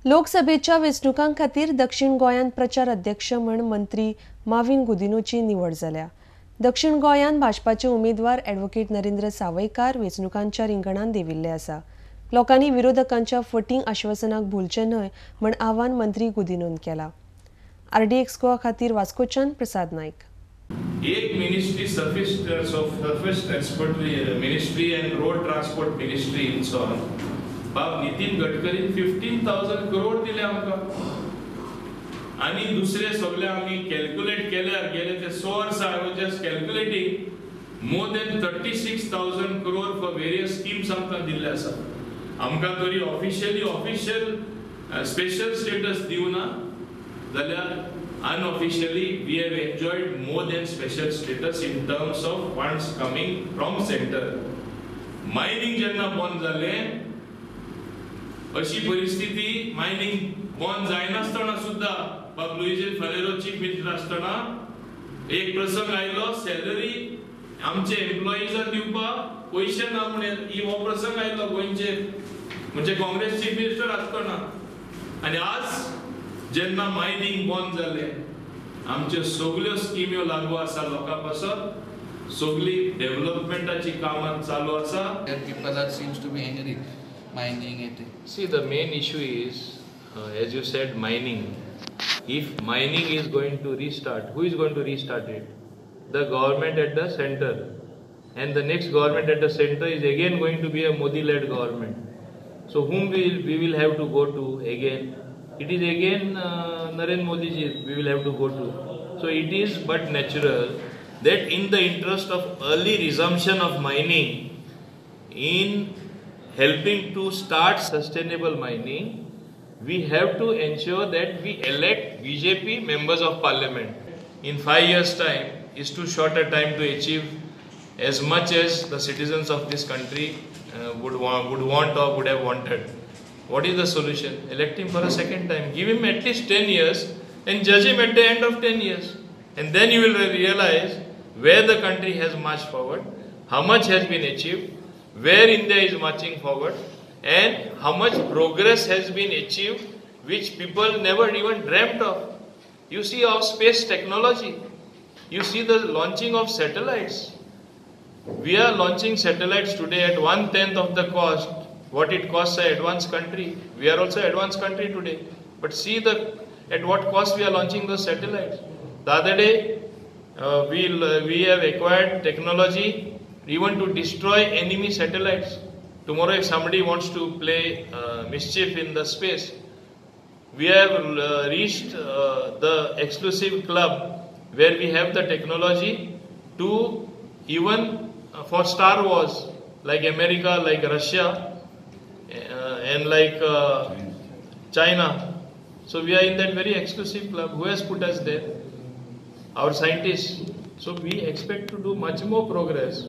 लोकसभेच्या वेंचणुकां खातीर दक्षिण गोंयांत प्रचार अध्यक्ष म्हण मंत्री माविन गुदिन्होची निवड जाल्या. दक्षिण गोंयांत भाजपाचे उमेदवार ॲडव्होकेट नरेंद्र सावयकार वेंचणुकांच्या रिंगणांत देविल्ले आसा. लोकांनी विरोधकांच्या फटींग आश्वासनाक भुलचे न्हय म्हण आवाहन मंत्री गुदिन्होन केलां. RDX गोवा खातीर वास्कोच्यान प्रसाद नायक. एक ministry surface transport ministry and road transport ministry in सॉन बाब नितीन गडकरी 15,000 करोड दिले आमकां आणि दुसरे सगळे आमी कॅल्क्युलेट केल्यार गेले ते source I was just calculating more than 36,000 crore for various schemes आमकां दिल्ले आसा. आमकां तरी ऑफिशियल स्पेशल स्टेटस दिवना जाल्यार unofficially we have enjoyed more than special status in terms of funds coming from center. Mining जेन्ना बंद जाले अशी परिस्थिती मायनिंग बंद जायनासतना सुद्धा बाब लुईस फरेरो चीफ मिनिस्टर असताना एक प्रसंग आयलो सॅलरी आमचे एम्प्लॉईजांक दिवपाक पैसे ना म्हणून हो प्रसंग आयलो गोंयचे म्हणजे काँग्रेस चीफ मिनिस्टर असताना. आणि आज जेन्ना मायनिंग बंद जाले आमचे सगळ्यो स्किम्यो लागू आसा लोकां पासत सगळी डेव्हलपमेंटाची कामां चालू आसा. People are seems to be angry mining it. See, the main issue is as you said, mining. If mining is going to restart, who is going to restart it? The government at the center, and the next government at the center is again going to be a Modi led government. So whom we will have to go to again? It is again Narendra Modi ji we will have to go to. So it is but natural that in the interest of early resumption of mining, in helping to start sustainable mining, we have to ensure that we elect BJP members of parliament. In 5 years' time is too short a time to achieve as much as the citizens of this country would want or would have wanted. What is the solution? Elect him for a second time. Give him at least 10 years and judge him at the end of 10 years. And then you will realize where the country has marched forward, how much has been achieved, where India is marching forward, and how much progress has been achieved which people never even dreamt of. You see our space technology. You see the launching of satellites. We are launching satellites today at 1/10 of the cost what it costs an advanced country. We are also advanced country today, but see at what cost we are launching those satellites. The other day we have acquired technology even to destroy enemy satellites. Tomorrow if somebody wants to play mischief in the space, we have reached the exclusive club where we have the technology to even for Star Wars, like America, like Russia, and like China. So we are in that very exclusive club. Who has put us there? Our scientists. So we expect to do much more progress.